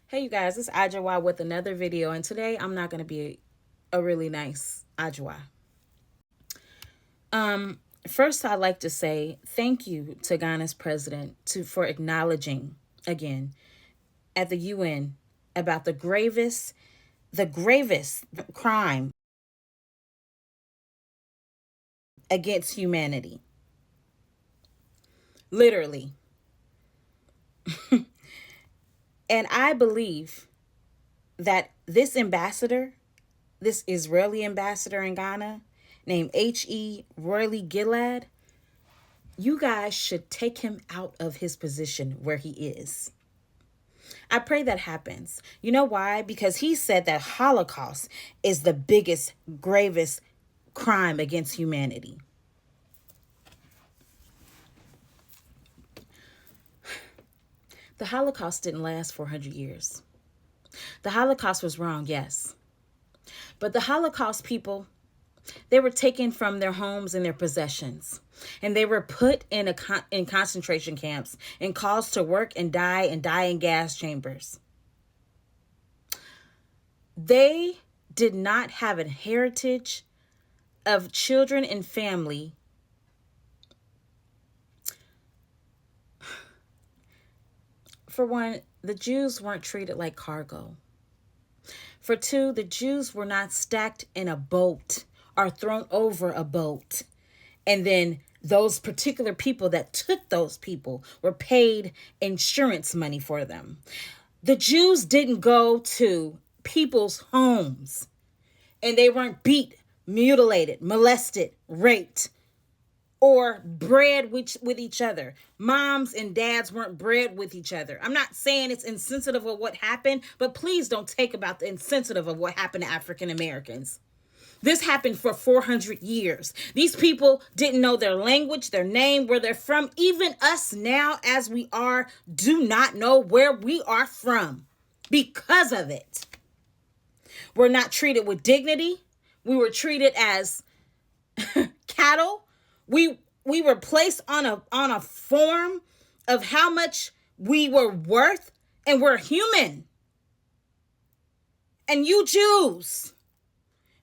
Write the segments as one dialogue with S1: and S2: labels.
S1: Hey you guys, it's Adwoa with another video, and today I'm not going to be a really nice Adwoa. First I'd like to say thank you to Ghana's president for acknowledging again at the UN about the gravest crime against humanity. Literally. And I believe that this ambassador, this Israeli ambassador in Ghana, named H.E. Royally Gilad, you guys should take him out of his position where he is. I pray that happens. You know why? Because he said that Holocaust is the biggest, gravest crime against humanity. The Holocaust didn't last 400 years. The Holocaust was wrong, yes. But the Holocaust people, they were taken from their homes and their possessions, and they were put in in concentration camps and caused to work and die in gas chambers. They did not have a heritage of children and family. For one, the Jews weren't treated like cargo. For two, the Jews were not stacked in a boat or thrown over a boat. And then those particular people that took those people were paid insurance money for them. The Jews didn't go to people's homes, and they weren't beat, mutilated, molested, raped, or bred with each other. Moms and dads weren't bred with each other. I'm not saying it's insensitive of what happened, but please don't take about the insensitive of what happened to African Americans. This happened for 400 years. These people didn't know their language, their name, where they're from. Even us now, as we are, do not know where we are from because of it. We're not treated with dignity. We were treated as cattle. We were placed on a form of how much we were worth, and we're human. And you Jews,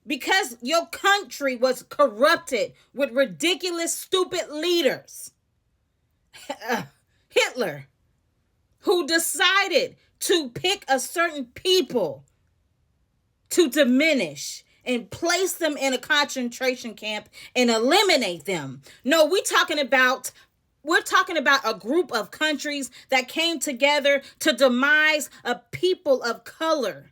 S1: because your country was corrupted with ridiculous, stupid leaders, Hitler, who decided to pick a certain people to diminish and place them in a concentration camp and eliminate them. No, we're talking about a group of countries that came together to demise a people of color.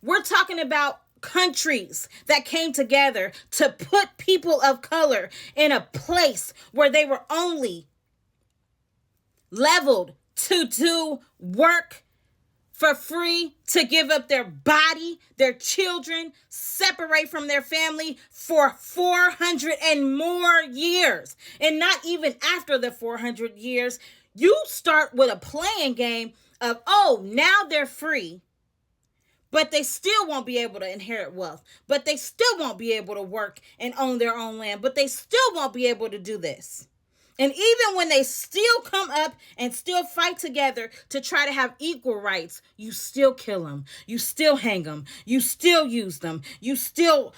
S1: We're talking about countries that came together to put people of color in a place where they were only leveled to do work for free, to give up their body, their children, separate from their family for 400 and more years. And not even after the 400 years, you start with a playing game of, oh, now they're free, but they still won't be able to inherit wealth, but they still won't be able to work and own their own land, but they still won't be able to do this. And even when they still come up and still fight together to try to have equal rights, you still kill them. You still hang them. You still use them. You still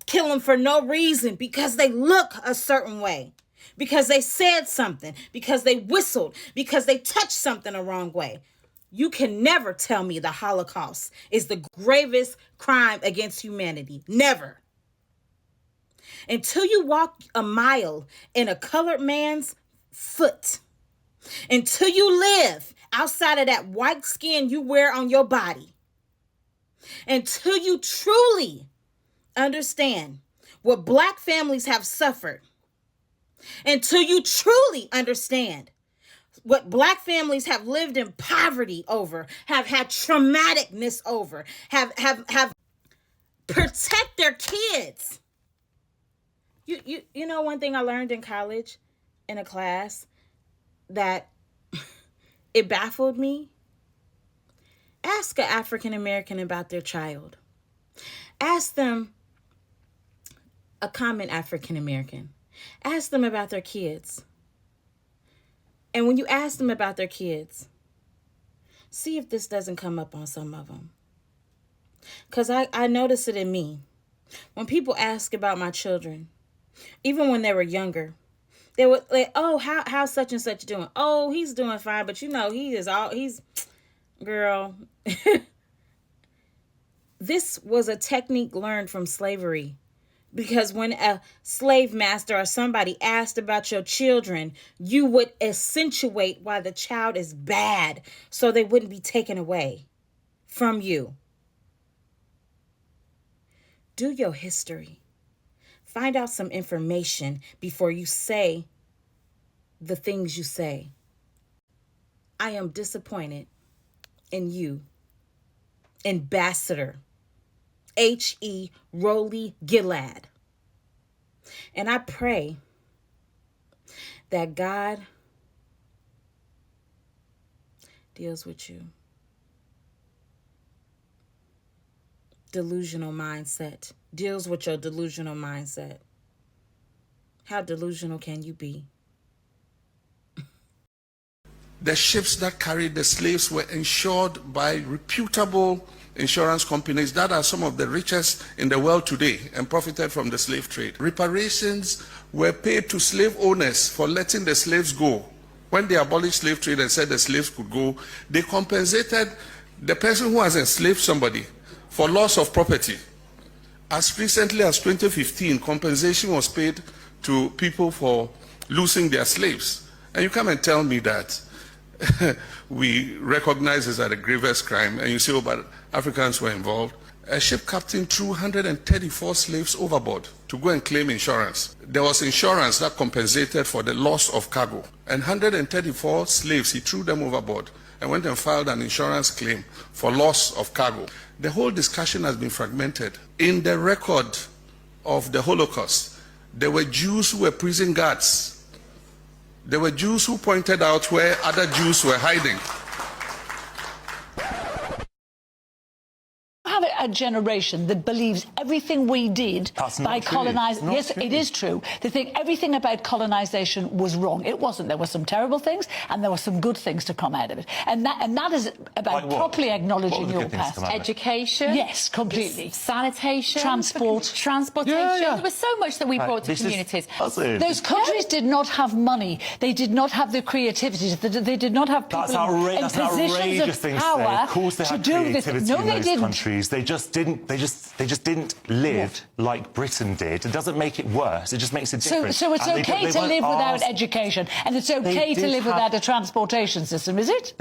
S1: kill them for no reason, because they look a certain way, because they said something, because they whistled, because they touched something the wrong way. You can never tell me the Holocaust is the gravest crime against humanity. Never. Until you walk a mile in a colored man's foot, until you live outside of that white skin you wear on your body, until you truly understand what Black families have suffered, until you truly understand what Black families have lived in poverty over, have had traumaticness over, have protect their kids. You know, one thing I learned in college in a class that it baffled me? Ask an African American about their child. Ask them, a common African American, ask them about their kids. And when you ask them about their kids, See if this doesn't come up on some of them. Because I notice it in me. When people ask about my children, even when they were younger, they would like, oh, how's such and such doing? Oh, he's doing fine, but you know, girl. This was a technique learned from slavery. Because when a slave master or somebody asked about your children, you would accentuate why the child is bad so they wouldn't be taken away from you. Do your history. Find out some information before you say the things you say. I am disappointed in you, Ambassador H.E. Rowley Gillard. And I pray that God deals with you. Delusional mindset. Deals with your delusional mindset. How delusional can you be?
S2: The ships that carried the slaves were insured by reputable insurance companies that are some of the richest in the world today and profited from the slave trade. Reparations were paid to slave owners for letting the slaves go. When they abolished slave trade and said the slaves could go, they compensated the person who has enslaved somebody for loss of property. As recently as 2015, compensation was paid to people for losing their slaves. And you come and tell me that we recognize this as a grievous crime, and you say, oh, but Africans were involved. A ship captain threw 134 slaves overboard to go and claim insurance. There was insurance that compensated for the loss of cargo. And 134 slaves, he threw them overboard and went and filed an insurance claim for loss of cargo. The whole discussion has been fragmented. In the record of the Holocaust, there were Jews who were prison guards. There were Jews who pointed out where other Jews were hiding.
S3: Have a generation that believes everything we did by colonizing. Yes, it is true. They think everything about colonization was wrong. It wasn't. There were some terrible things, and there were some good things to come out of it. And that is about properly acknowledging your past.
S4: Education.
S3: Yes, completely.
S4: Sanitation.
S3: Transportation.
S4: Yeah. There was so much that we brought to communities.
S3: Those countries did not have money. They did not have the creativity. They did not have people in positions of power to do this. No, they didn't.
S5: Countries. They just didn't live like Britain did. It doesn't make it worse. It just makes it different.
S3: So it's okay to live without education, and it's okay to live without a transportation system, is it?